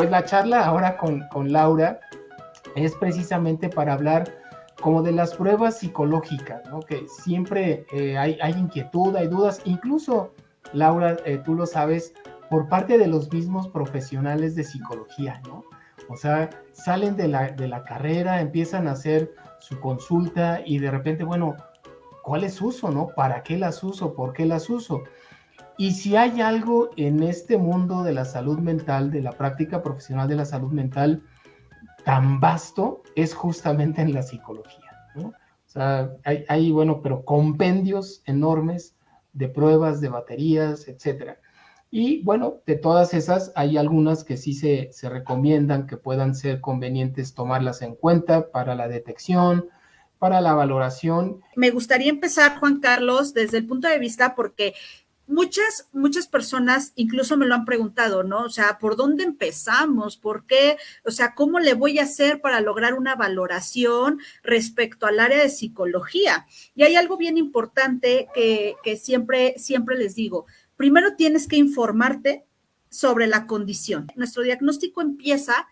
pues la charla ahora con Laura es precisamente para hablar como de las pruebas psicológicas, ¿no? Que siempre hay inquietud, hay dudas, incluso, Laura, tú lo sabes, por parte de los mismos profesionales de psicología, ¿no? O sea, salen de la carrera, empiezan a hacer su consulta y de repente, bueno, ¿cuál es su uso, no? ¿Para qué las uso? ¿Por qué las uso? Y si hay algo en este mundo de la salud mental, de la práctica profesional de la salud mental tan vasto, es justamente en la psicología, ¿no? O sea, hay bueno, pero compendios enormes de pruebas, de baterías, etcétera. Y bueno, de todas esas, hay algunas que sí se recomiendan que puedan ser convenientes tomarlas en cuenta para la detección, para la valoración. Me gustaría empezar, Juan Carlos, desde el punto de vista, porque muchas personas incluso me lo han preguntado, ¿no? O sea, ¿por dónde empezamos? ¿Por qué? O sea, ¿cómo le voy a hacer para lograr una valoración respecto al área de psicología? Y hay algo bien importante que siempre les digo. Primero tienes que informarte sobre la condición. Nuestro diagnóstico empieza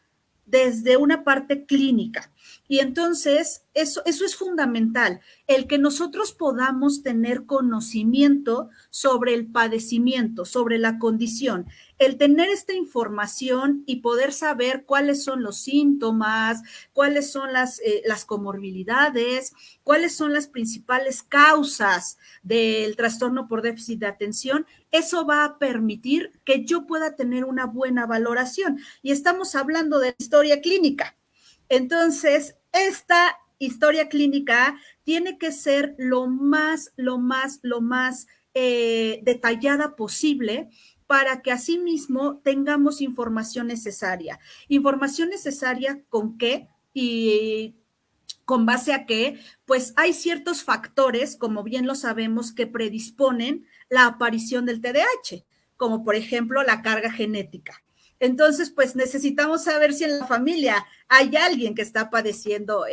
desde una parte clínica. Y entonces, eso es fundamental, el que nosotros podamos tener conocimiento sobre el padecimiento, sobre la condición, el tener esta información y poder saber cuáles son los síntomas, cuáles son las comorbilidades, cuáles son las principales causas del trastorno por déficit de atención, eso va a permitir que yo pueda tener una buena valoración. Y estamos hablando de historia clínica. Entonces, esta historia clínica tiene que ser lo más detallada posible para que asimismo tengamos información necesaria. ¿Información necesaria con qué? Y con base a qué, pues hay ciertos factores, como bien lo sabemos, que predisponen la aparición del TDAH, como por ejemplo la carga genética. Entonces, pues necesitamos saber si en la familia hay alguien que está padeciendo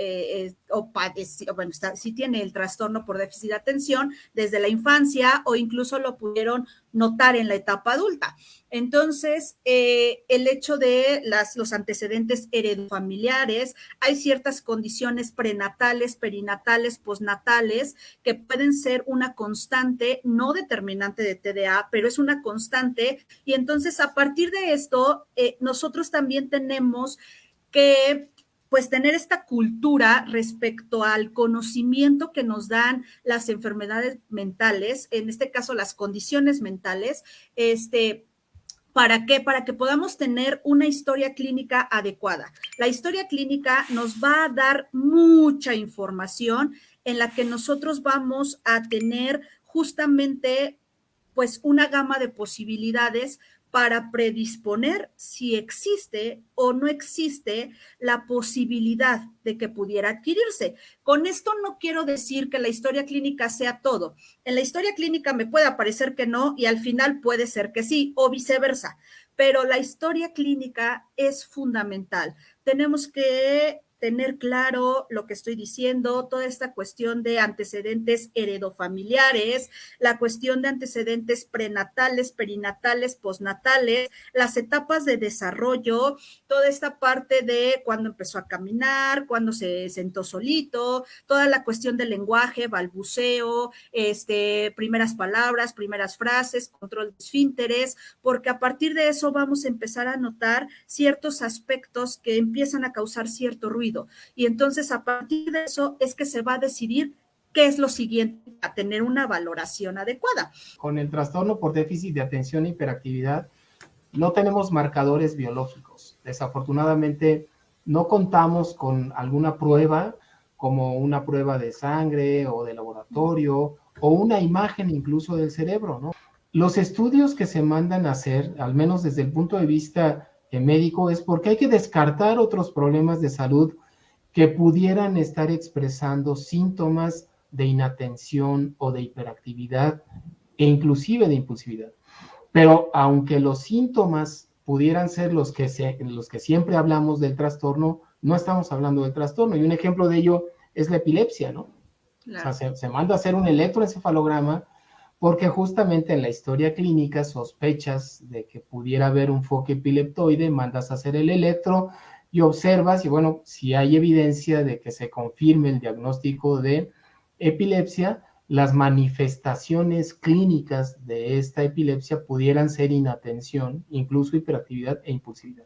bueno, si tiene el trastorno por déficit de atención desde la infancia o incluso lo pudieron notar en la etapa adulta. Entonces, el hecho de los antecedentes heredofamiliares, hay ciertas condiciones prenatales, perinatales, postnatales, que pueden ser una constante, no determinante de TDA, pero es una constante. Y entonces, a partir de esto, nosotros también tenemos que pues tener esta cultura respecto al conocimiento que nos dan las enfermedades mentales, en este caso las condiciones mentales, ¿para qué? Para que podamos tener una historia clínica adecuada. La historia clínica nos va a dar mucha información en la que nosotros vamos a tener justamente pues una gama de posibilidades para predisponer si existe o no existe la posibilidad de que pudiera adquirirse. Con esto no quiero decir que la historia clínica sea todo. En la historia clínica me puede parecer que no y al final puede ser que sí o viceversa, pero la historia clínica es fundamental. Tenemos que tener claro lo que estoy diciendo, toda esta cuestión de antecedentes heredofamiliares, la cuestión de antecedentes prenatales, perinatales, postnatales, las etapas de desarrollo, toda esta parte de cuando empezó a caminar, cuando se sentó solito, toda la cuestión del lenguaje, balbuceo, primeras palabras, primeras frases, control de esfínteres, porque a partir de eso vamos a empezar a notar ciertos aspectos que empiezan a causar cierto ruido. Y entonces a partir de eso es que se va a decidir qué es lo siguiente a tener una valoración adecuada. Con el trastorno por déficit de atención e hiperactividad no tenemos marcadores biológicos. Desafortunadamente no contamos con alguna prueba como una prueba de sangre o de laboratorio o una imagen incluso del cerebro, ¿no? Los estudios que se mandan a hacer, al menos desde el punto de vista médico, es porque hay que descartar otros problemas de salud que pudieran estar expresando síntomas de inatención o de hiperactividad e inclusive de impulsividad. Pero aunque los síntomas pudieran ser los que siempre hablamos del trastorno, no estamos hablando del trastorno. Y un ejemplo de ello es la epilepsia, ¿no? Claro. O sea, se manda a hacer un electroencefalograma porque justamente en la historia clínica sospechas de que pudiera haber un foco epileptoide, mandas a hacer el electro y observas, y bueno, si hay evidencia de que se confirme el diagnóstico de epilepsia, las manifestaciones clínicas de esta epilepsia pudieran ser inatención, incluso hiperactividad e impulsividad.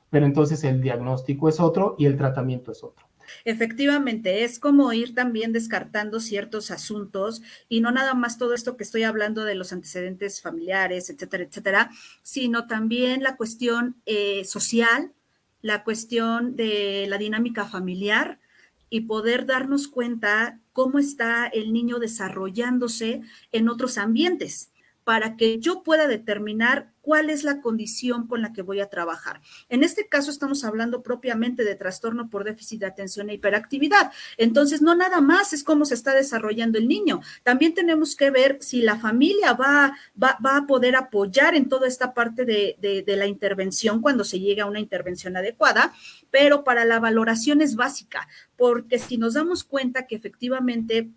Pero entonces el diagnóstico es otro y el tratamiento es otro. Efectivamente, es como ir también descartando ciertos asuntos y no nada más todo esto que estoy hablando de los antecedentes familiares, etcétera, etcétera, sino también la cuestión social, la cuestión de la dinámica familiar y poder darnos cuenta cómo está el niño desarrollándose en otros ambientes para que yo pueda determinar cuál es la condición con la que voy a trabajar. En este caso estamos hablando propiamente de trastorno por déficit de atención e hiperactividad. Entonces, no nada más es cómo se está desarrollando el niño. También tenemos que ver si la familia va a poder apoyar en toda esta parte de la intervención cuando se llega a una intervención adecuada, pero para la valoración es básica, porque si nos damos cuenta que efectivamente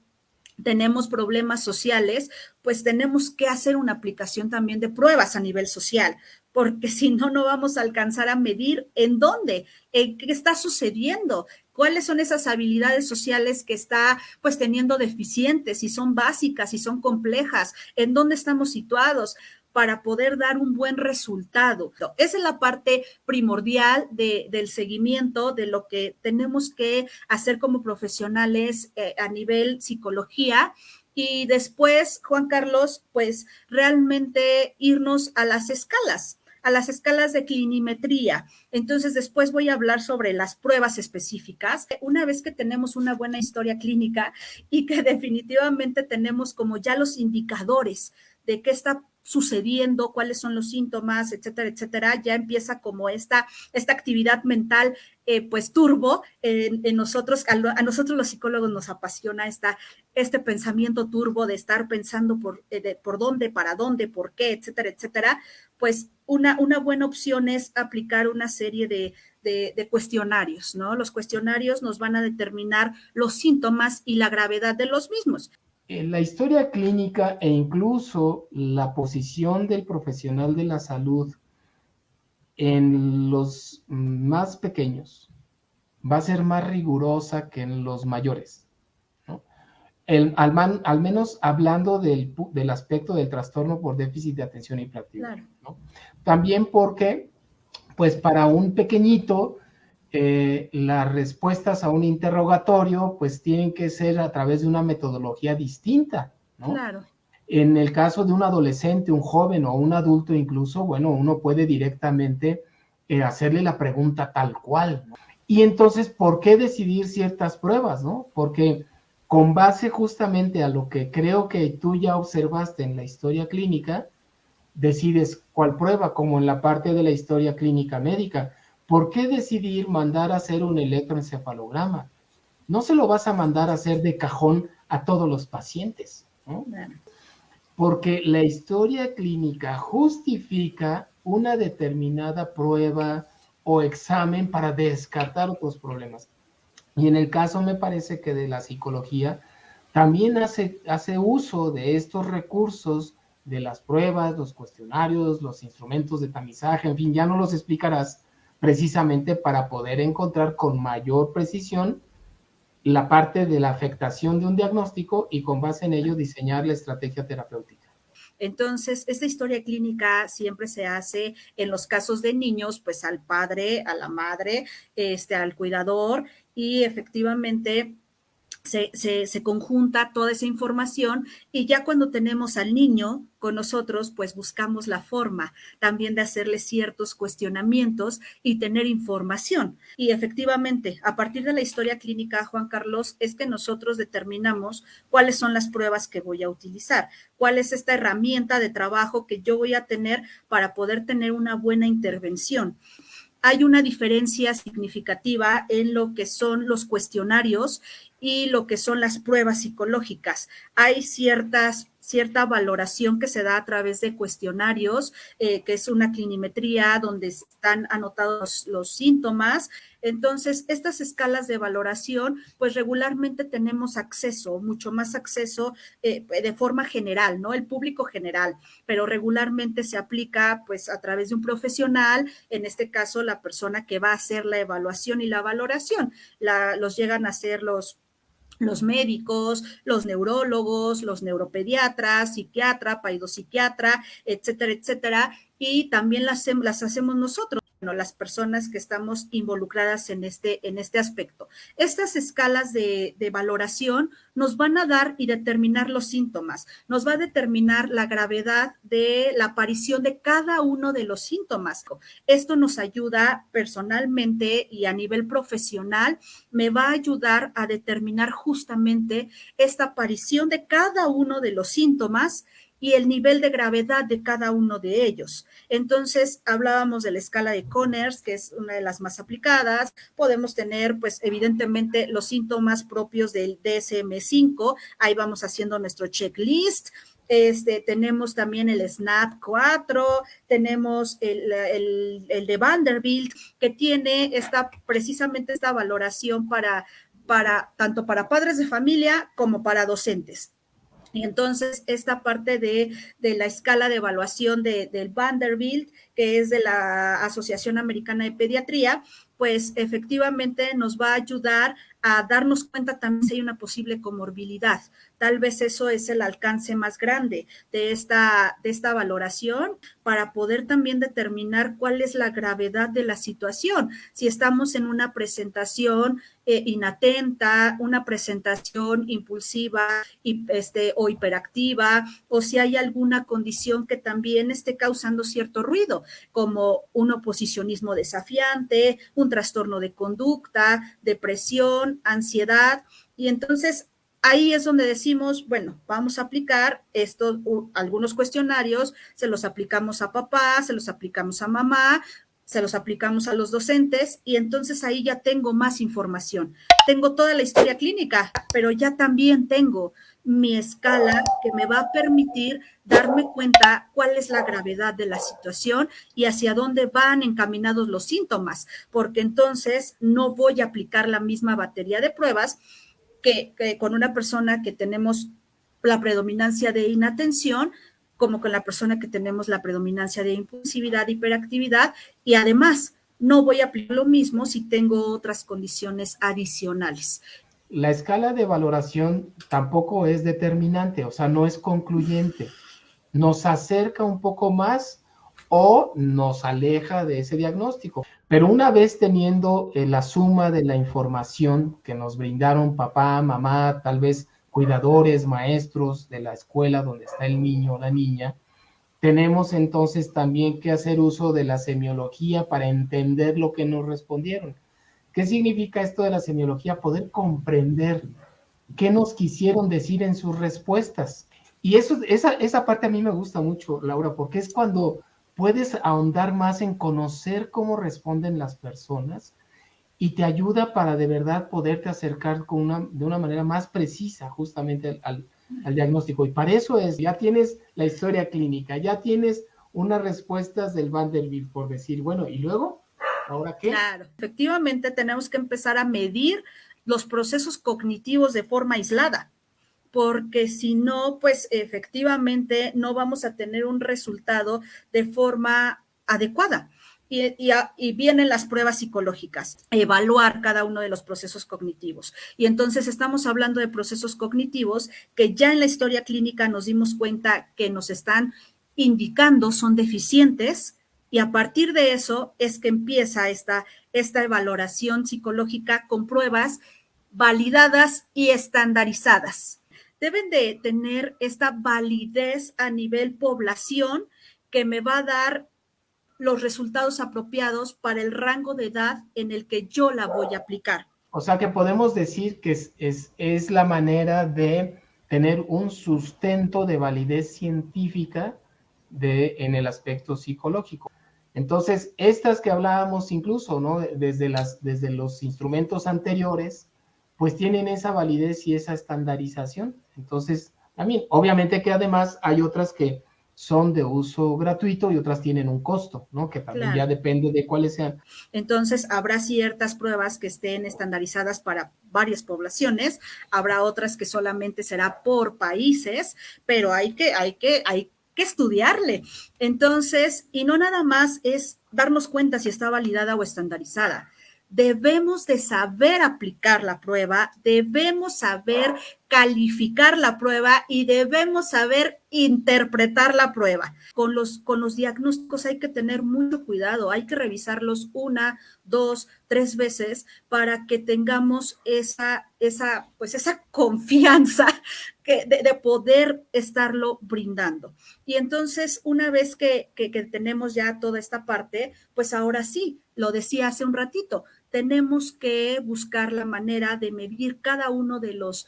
tenemos problemas sociales, pues tenemos que hacer una aplicación también de pruebas a nivel social, porque si no, no vamos a alcanzar a medir en dónde, en qué está sucediendo, cuáles son esas habilidades sociales que está pues teniendo deficientes, si son básicas, si son complejas, en dónde estamos situados para poder dar un buen resultado. Esa es la parte primordial del seguimiento, de lo que tenemos que hacer como profesionales a nivel psicología. Y después, Juan Carlos, pues realmente irnos a las escalas de clinimetría. Entonces, después voy a hablar sobre las pruebas específicas. Una vez que tenemos una buena historia clínica y que definitivamente tenemos como ya los indicadores de qué está sucediendo, cuáles son los síntomas, etcétera, etcétera, ya empieza como esta actividad mental, pues turbo, en nosotros, a nosotros los psicólogos nos apasiona este pensamiento turbo de estar pensando por dónde, para dónde, por qué, etcétera, etcétera. Pues una buena opción es aplicar una serie de cuestionarios, ¿no? Los cuestionarios nos van a determinar los síntomas y la gravedad de los mismos. La historia clínica e incluso la posición del profesional de la salud en los más pequeños va a ser más rigurosa que en los mayores, ¿no? Al menos hablando del aspecto del trastorno por déficit de atención y hiperactividad, claro, ¿no? También porque, pues para un pequeñito, las respuestas a un interrogatorio pues tienen que ser a través de una metodología distinta, ¿no? Claro. En el caso de un adolescente, un joven o un adulto incluso, bueno, uno puede directamente hacerle la pregunta tal cual, ¿no? Y entonces, ¿por qué decidir ciertas pruebas, no? Porque con base justamente a lo que creo que tú ya observaste en la historia clínica, decides cuál prueba, como en la parte de la historia clínica médica. ¿Por qué decidir mandar a hacer un electroencefalograma? No se lo vas a mandar a hacer de cajón a todos los pacientes, ¿no? Porque la historia clínica justifica una determinada prueba o examen para descartar otros problemas. Y en el caso, me parece que de la psicología, también hace uso de estos recursos, de las pruebas, los cuestionarios, los instrumentos de tamizaje, en fin, ya no los explicarás, precisamente para poder encontrar con mayor precisión la parte de la afectación de un diagnóstico y con base en ello diseñar la estrategia terapéutica. Entonces, esta historia clínica siempre se hace en los casos de niños, pues al padre, a la madre, al cuidador, y efectivamente se conjunta toda esa información y ya cuando tenemos al niño con nosotros, pues buscamos la forma también de hacerle ciertos cuestionamientos y tener información. Y efectivamente, a partir de la historia clínica, Juan Carlos, es que nosotros determinamos cuáles son las pruebas que voy a utilizar, cuál es esta herramienta de trabajo que yo voy a tener para poder tener una buena intervención. Hay una diferencia significativa en lo que son los cuestionarios y lo que son las pruebas psicológicas. Hay ciertas cierta valoración que se da a través de cuestionarios, que es una clinimetría donde están anotados los síntomas. Entonces, estas escalas de valoración, pues regularmente tenemos acceso, mucho más acceso de forma general, ¿no? El público general, pero regularmente se aplica pues a través de un profesional, en este caso la persona que va a hacer la evaluación y la valoración. Los llegan a hacer los médicos, los neurólogos, los neuropediatras, psiquiatra, paidopsiquiatra, etcétera, etcétera, y también las hacemos nosotros, bueno, las personas que estamos involucradas en este aspecto. Estas escalas de valoración nos van a dar y determinar los síntomas, nos va a determinar la gravedad de la aparición de cada uno de los síntomas. Esto nos ayuda personalmente y a nivel profesional, me va a ayudar a determinar justamente esta aparición de cada uno de los síntomas y el nivel de gravedad de cada uno de ellos. Entonces, hablábamos de la escala de Conners, que es una de las más aplicadas. Podemos tener, pues, evidentemente, los síntomas propios del DSM-5. Ahí vamos haciendo nuestro checklist. Tenemos también el SNAP-4, tenemos el de Vanderbilt, que tiene precisamente esta valoración tanto para padres de familia como para docentes. Y entonces esta parte de la escala de evaluación del Vanderbilt, que es de la Asociación Americana de Pediatría, pues efectivamente nos va a ayudar a darnos cuenta también si hay una posible comorbilidad. Tal vez eso es el alcance más grande de esta valoración para poder también determinar cuál es la gravedad de la situación. Si estamos en una presentación inatenta, una presentación impulsiva o hiperactiva, o si hay alguna condición que también esté causando cierto ruido, como un oposicionismo desafiante, un trastorno de conducta, depresión, ansiedad. Y entonces ahí es donde decimos, bueno, vamos a aplicar algunos cuestionarios, se los aplicamos a papá, se los aplicamos a mamá, se los aplicamos a los docentes y entonces ahí ya tengo más información. Tengo toda la historia clínica, pero ya también tengo mi escala que me va a permitir darme cuenta cuál es la gravedad de la situación y hacia dónde van encaminados los síntomas, porque entonces no voy a aplicar la misma batería de pruebas que con una persona que tenemos la predominancia de inatención, como con la persona que tenemos la predominancia de impulsividad, hiperactividad, y además no voy a aplicar lo mismo si tengo otras condiciones adicionales. La escala de valoración tampoco es determinante, o sea, no es concluyente. Nos acerca un poco más o nos aleja de ese diagnóstico. Pero una vez teniendo la suma de la información que nos brindaron papá, mamá, tal vez cuidadores, maestros de la escuela donde está el niño o la niña, tenemos entonces también que hacer uso de la semiología para entender lo que nos respondieron. ¿Qué significa esto de la semiología? Poder comprender qué nos quisieron decir en sus respuestas. Y esa parte a mí me gusta mucho, Laura, porque es cuando puedes ahondar más en conocer cómo responden las personas y te ayuda para de verdad poderte acercar de una manera más precisa justamente al diagnóstico. Y para eso ya tienes la historia clínica, ya tienes unas respuestas del Vanderbilt, por decir, bueno, ¿y luego? ¿Ahora qué? Claro, efectivamente tenemos que empezar a medir los procesos cognitivos de forma aislada, porque si no, pues efectivamente no vamos a tener un resultado de forma adecuada. Y vienen las pruebas psicológicas, evaluar cada uno de los procesos cognitivos. Y entonces estamos hablando de procesos cognitivos que ya en la historia clínica nos dimos cuenta que nos están indicando son deficientes, y a partir de eso es que empieza esta valoración psicológica con pruebas validadas y estandarizadas. Deben de tener esta validez a nivel población que me va a dar los resultados apropiados para el rango de edad en el que yo la voy a aplicar. O sea que podemos decir que es la manera de tener un sustento de validez científica en el aspecto psicológico. Entonces, estas que hablábamos incluso, ¿no? Desde los instrumentos anteriores, pues tienen esa validez y esa estandarización. Entonces, También, obviamente que además hay otras que son de uso gratuito y otras tienen un costo, ¿no? Que también ya Claro. depende de cuáles sean. Entonces, habrá ciertas pruebas que estén estandarizadas para varias poblaciones, habrá otras que solamente será por países, pero hay que estudiarle. Entonces, y no nada más es darnos cuenta si está validada o estandarizada. Debemos de saber aplicar la prueba, debemos saber calificar la prueba y debemos saber interpretar la prueba. Con los diagnósticos hay que tener mucho cuidado, hay que revisarlos una, dos, tres veces para que tengamos pues esa confianza de poder estarlo brindando. Y entonces, una vez que tenemos ya toda esta parte, pues ahora sí, lo decía hace un ratito, tenemos que buscar la manera de medir cada uno de los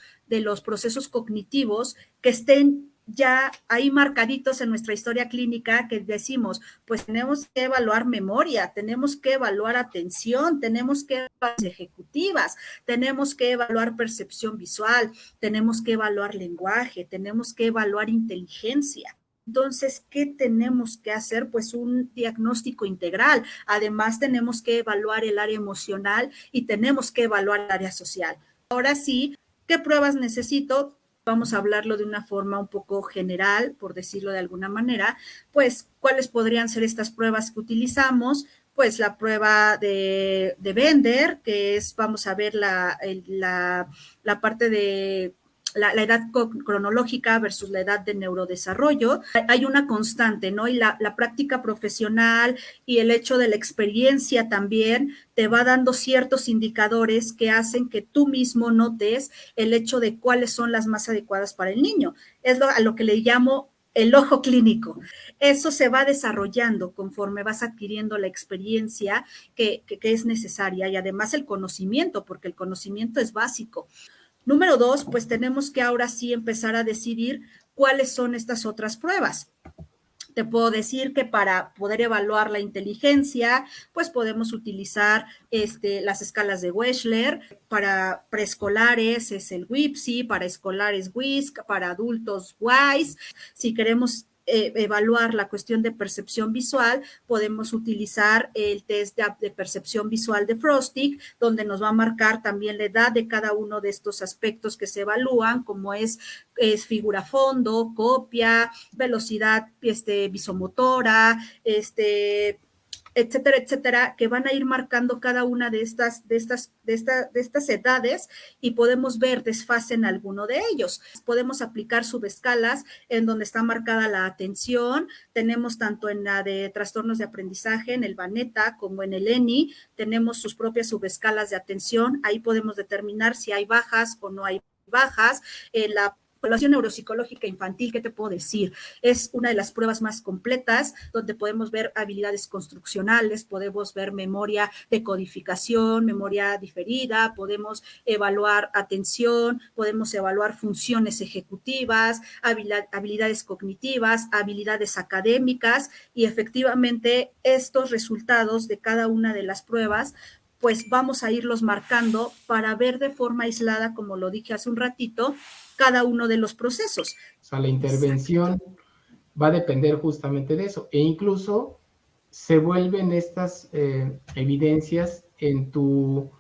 procesos cognitivos que estén ya ahí marcaditos en nuestra historia clínica, que decimos, pues tenemos que evaluar memoria, tenemos que evaluar atención, tenemos que evaluar ejecutivas, tenemos que evaluar percepción visual, tenemos que evaluar lenguaje, tenemos que evaluar inteligencia. Entonces, ¿qué tenemos que hacer? Pues un diagnóstico integral. Además, tenemos que evaluar el área emocional y tenemos que evaluar el área social. Ahora sí, ¿qué pruebas necesito? Vamos a hablarlo de una forma un poco general, por decirlo de alguna manera, pues, ¿cuáles podrían ser estas pruebas que utilizamos? Pues la prueba de Bender, que es, vamos a ver la parte de la edad cronológica versus la edad de neurodesarrollo. Hay una constante, ¿no? Y la práctica profesional y el hecho de la experiencia también te va dando ciertos indicadores que hacen que tú mismo notes el hecho de cuáles son las más adecuadas para el niño. Es a lo que le llamo el ojo clínico. Eso se va desarrollando conforme vas adquiriendo la experiencia que es necesaria y además el conocimiento, porque el conocimiento es básico. Número dos, pues tenemos que ahora sí empezar a decidir cuáles son estas otras pruebas. Te puedo decir que para poder evaluar la inteligencia, pues podemos utilizar las escalas de Wechsler. Para preescolares es el WIPSI, para escolares WISC, para adultos WISE. Si queremos evaluar la cuestión de percepción visual, podemos utilizar el test de percepción visual de Frostig, donde nos va a marcar también la edad de cada uno de estos aspectos que se evalúan, como es figura fondo, copia, velocidad visomotora, etcétera, etcétera, que van a ir marcando cada una de estas edades y podemos ver desfase en alguno de ellos. Podemos aplicar subescalas en donde está marcada la atención, tenemos tanto en la de trastornos de aprendizaje, en el Baneta, como en el ENI, tenemos sus propias subescalas de atención, ahí podemos determinar si hay bajas o no hay bajas. En la evaluación neuropsicológica infantil, ¿qué te puedo decir? Es una de las pruebas más completas, donde podemos ver habilidades construccionales, podemos ver memoria de codificación, memoria diferida, podemos evaluar atención, podemos evaluar funciones ejecutivas, habilidades cognitivas, habilidades académicas, y efectivamente estos resultados de cada una de las pruebas pues vamos a irlos marcando para ver de forma aislada, como lo dije hace un ratito, cada uno de los procesos. O sea, la intervención va a depender justamente de eso. E incluso se vuelven estas evidencias en tu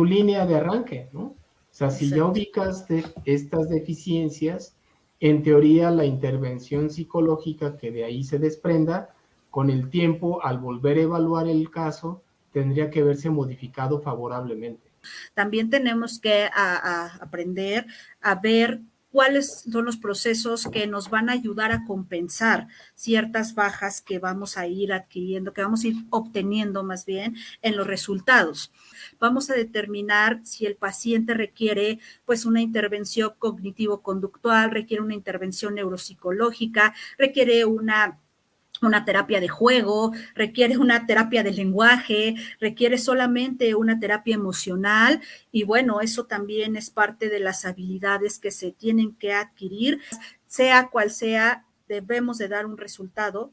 línea de arranque, ¿no? O sea, si ya ubicas estas deficiencias, en teoría la intervención psicológica que de ahí se desprenda, con el tiempo, al volver a evaluar el caso, tendría que verse modificado favorablemente. También tenemos que aprender a ver cuáles son los procesos que nos van a ayudar a compensar ciertas bajas que vamos a ir adquiriendo, que vamos a ir obteniendo más bien en los resultados. Vamos a determinar si el paciente requiere pues una intervención cognitivo-conductual, requiere una intervención neuropsicológica, requiere una terapia de juego, requiere una terapia de lenguaje, requiere solamente una terapia emocional y bueno, eso también es parte de las habilidades que se tienen que adquirir, sea cual sea, debemos de dar un resultado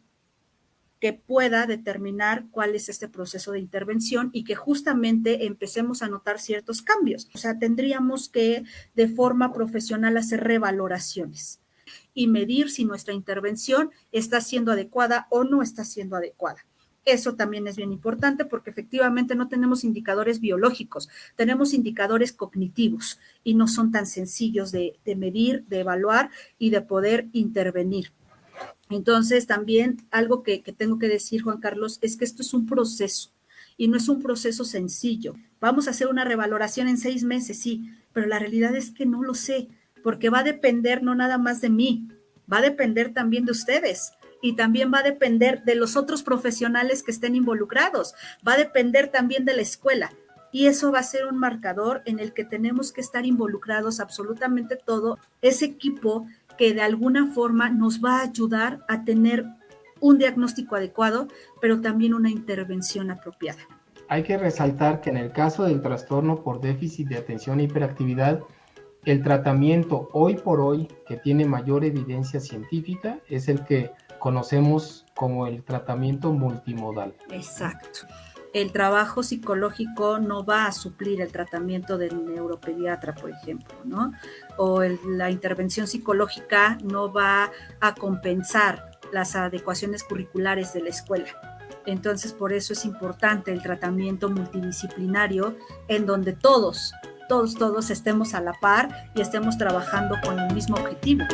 que pueda determinar cuál es este proceso de intervención y que justamente empecemos a notar ciertos cambios. O sea, tendríamos que de forma profesional hacer revaloraciones. y medir si nuestra intervención está siendo adecuada o no está siendo adecuada. Eso también es bien importante porque efectivamente no tenemos indicadores biológicos, tenemos indicadores cognitivos y no son tan sencillos de medir, de evaluar y de poder intervenir. Entonces, también algo que tengo que decir, Juan Carlos, es que esto es un proceso y no es un proceso sencillo. Vamos a hacer una revaloración en 6 meses, sí, pero la realidad es que no lo sé, porque va a depender no nada más de mí, va a depender también de ustedes y también va a depender de los otros profesionales que estén involucrados, va a depender también de la escuela. Y eso va a ser un marcador en el que tenemos que estar involucrados absolutamente todo ese equipo que de alguna forma nos va a ayudar a tener un diagnóstico adecuado, pero también una intervención apropiada. Hay que resaltar que en el caso del trastorno por déficit de atención e hiperactividad, el tratamiento hoy por hoy que tiene mayor evidencia científica es el que conocemos como el tratamiento multimodal. Exacto. El trabajo psicológico no va a suplir el tratamiento del neuropediatra, por ejemplo, ¿no? O la intervención psicológica no va a compensar las adecuaciones curriculares de la escuela. Entonces, por eso es importante el tratamiento multidisciplinario en donde todos estemos a la par y estemos trabajando con el mismo objetivo.